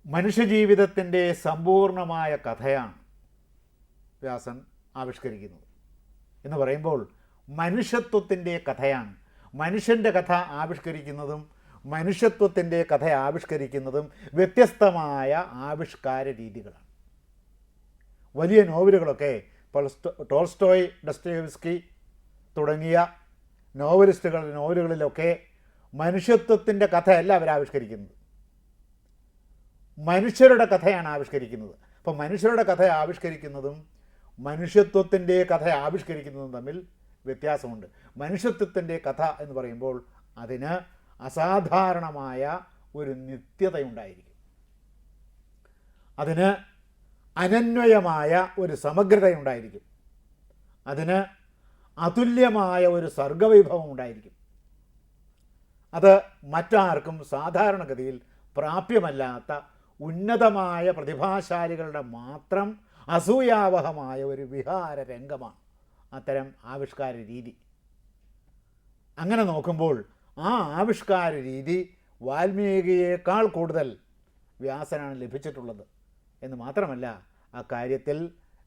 മനുഷ്യജീവിതത്തിൻ്റെ സമ്പൂർണമായ കഥയാണ് വ്യാസൻ ആവിഷ്കരിക്കുന്നത്. എന്ന് പറയുമ്പോൾ മനുഷ്യത്വത്തിൻ്റെ കഥയാണ്. മനുഷ്യൻ്റെ കഥ ആവിഷ്കരിക്കുന്നതും മനുഷ്യത്വത്തിൻ്റെ കഥ ആവിഷ്കരിക്കുന്നതും വ്യത്യസ്തമായ ആവിഷ്കാര രീതികളാണ്. വലിയ നോവലുകളൊക്കെ ടോൾസ്റ്റോയ്, ഡസ്റ്റോയെവ്സ്കി തുടങ്ങിയ നോവലിസ്റ്റുകളുടെ നോവലുകളിലൊക്കെ മനുഷ്യത്വത്തിൻ്റെ കഥയല്ല അവർ ആവിഷ്കരിക്കുന്നത്, മനുഷ്യരുടെ കഥയാണ് ആവിഷ്കരിക്കുന്നത്. അപ്പോൾ മനുഷ്യരുടെ കഥ ആവിഷ്കരിക്കുന്നതും മനുഷ്യത്വത്തിൻ്റെ കഥ ആവിഷ്കരിക്കുന്നതും തമ്മിൽ വ്യത്യാസമുണ്ട്. മനുഷ്യത്വത്തിൻ്റെ കഥ എന്ന് പറയുമ്പോൾ അതിന് അസാധാരണമായ ഒരു നിത്യതയുണ്ടായിരിക്കും, അതിന് അനന്വയമായ ഒരു സമഗ്രതയുണ്ടായിരിക്കും, അതിന് അതുല്യമായ ഒരു സർഗവൈഭവം ഉണ്ടായിരിക്കും. അത് മറ്റാർക്കും സാധാരണഗതിയിൽ പ്രാപ്യമല്ലാത്ത ഉന്നതമായ പ്രതിഭാശാലികളുടെ മാത്രം അസൂയാവഹമായ ഒരു വിഹാര രംഗമാണ് അത്തരം ആവിഷ്കാര രീതി. അങ്ങനെ നോക്കുമ്പോൾ ആ ആവിഷ്കാര രീതി വാൽമീകിയേക്കാൾ കൂടുതൽ വ്യാസനാണ് ലഭിച്ചിട്ടുള്ളത് എന്ന് മാത്രമല്ല, അക്കാര്യത്തിൽ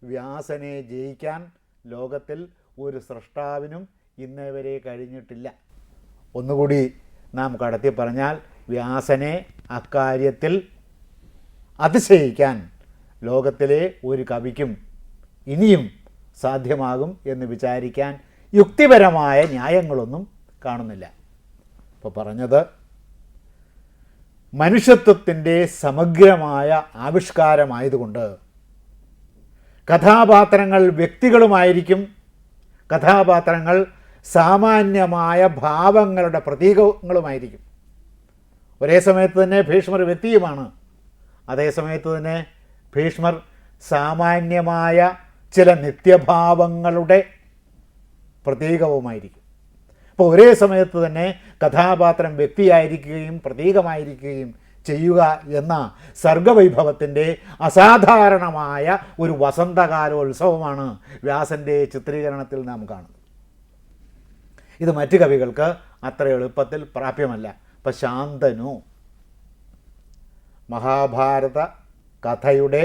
വ്യാസനെ ജയിക്കാൻ ലോകത്തിൽ ഒരു സൃഷ്ടാവിനും ഇന്നേ വരെ കഴിഞ്ഞിട്ടില്ല. ഒന്നുകൂടി നാം കടത്തി പറഞ്ഞാൽ, വ്യാസനെ അക്കാര്യത്തിൽ അതിശയിക്കാൻ ലോകത്തിലെ ഒരു കവിക്കും ഇനിയും സാധ്യമാകും എന്ന് വിചാരിക്കാൻ യുക്തിപരമായ ന്യായങ്ങളൊന്നും കാണുന്നില്ല. ഇപ്പോൾ പറഞ്ഞത് മനുഷ്യത്വത്തിൻ്റെ സമഗ്രമായ ആവിഷ്കാരമായതുകൊണ്ട് കഥാപാത്രങ്ങൾ വ്യക്തികളുമായിരിക്കും, കഥാപാത്രങ്ങൾ സാമാന്യമായ ഭാവങ്ങളുടെ പ്രതീകങ്ങളുമായിരിക്കും. ഒരേ സമയത്ത് തന്നെ ഭീഷ്മർ വ്യക്തിയുമാണ്, അതേ സമയത്ത് തന്നെ ഭീഷ്മർ സാമാന്യമായ ചില നിത്യഭാവങ്ങളുടെ പ്രതീകവുമായിരിക്കും. അപ്പോൾ ഒരേ സമയത്ത് തന്നെ കഥാപാത്രം വ്യക്തിയായിരിക്കുകയും പ്രതീകമായിരിക്കുകയും ചെയ്യുക എന്ന സർഗവൈഭവത്തിൻ്റെ അസാധാരണമായ ഒരു വസന്തകാലോത്സവമാണ് വ്യാസൻ്റെ ചിത്രീകരണത്തിൽ നാം കാണുന്നത്. ഇത് മറ്റു കവികൾക്ക് അത്ര എളുപ്പത്തിൽ പ്രാപ്യമല്ല. ഇപ്പം ശാന്തനു മഹാഭാരത കഥയുടെ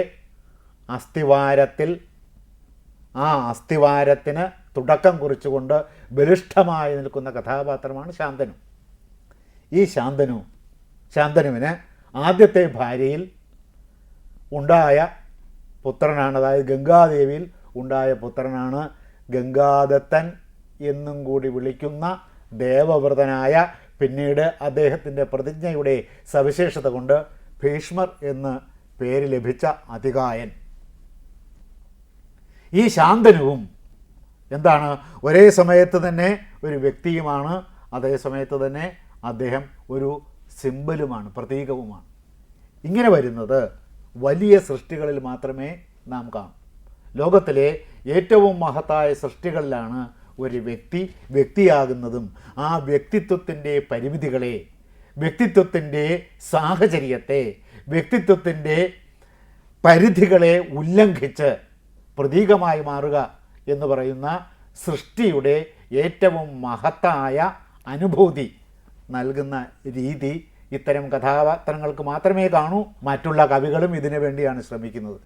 അസ്ഥിവാരത്തിൽ, ആ അസ്ഥിവാരത്തിന് തുടക്കം കുറിച്ചുകൊണ്ട് ബലിഷ്ഠമായി നിൽക്കുന്ന കഥാപാത്രമാണ് ശാന്തനു. ഈ ശാന്തനുവിന് ആദ്യത്തെ ഭാര്യയിൽ ഉണ്ടായ പുത്രനാണ്, അതായത് ഗംഗാദേവിയിൽ ഉണ്ടായ പുത്രനാണ് ഗംഗാദത്തൻ എന്നും കൂടി വിളിക്കുന്ന ദേവവ്രതനായ, പിന്നീട് അദ്ദേഹത്തിൻ്റെ പ്രതിജ്ഞയുടെ സവിശേഷത കൊണ്ട് ഭീഷ്മർ എന്ന് പേര് ലഭിച്ച അതികായൻ. ഈ ശാന്തനുവും എന്താണ്, ഒരേ സമയത്ത് തന്നെ ഒരു വ്യക്തിയുമാണ്, അതേ സമയത്ത് തന്നെ അദ്ദേഹം ഒരു സിംബലുമാണ്, പ്രതീകവുമാണ്. ഇങ്ങനെ വരുന്നത് വലിയ സൃഷ്ടികളിൽ മാത്രമേ നാം കാണൂ. ലോകത്തിലെ ഏറ്റവും മഹത്തായ സൃഷ്ടികളിലാണ് ഒരു വ്യക്തിയാകുന്നതും ആ വ്യക്തിത്വത്തിൻ്റെ പരിമിതികളെ, വ്യക്തിത്വത്തിൻ്റെ സാഹചര്യത്തെ, വ്യക്തിത്വത്തിൻ്റെ പരിധികളെ ഉല്ലംഘിച്ച് പ്രതീകമായി മാറുക എന്ന് പറയുന്ന സൃഷ്ടിയുടെ ഏറ്റവും മഹത്തായ അനുഭൂതി നൽകുന്ന രീതി ഇത്തരം കഥാപാത്രങ്ങൾക്ക് മാത്രമേ കാണൂ. മറ്റുള്ള കവികളും ഇതിനു വേണ്ടിയാണ് ശ്രമിക്കുന്നത്.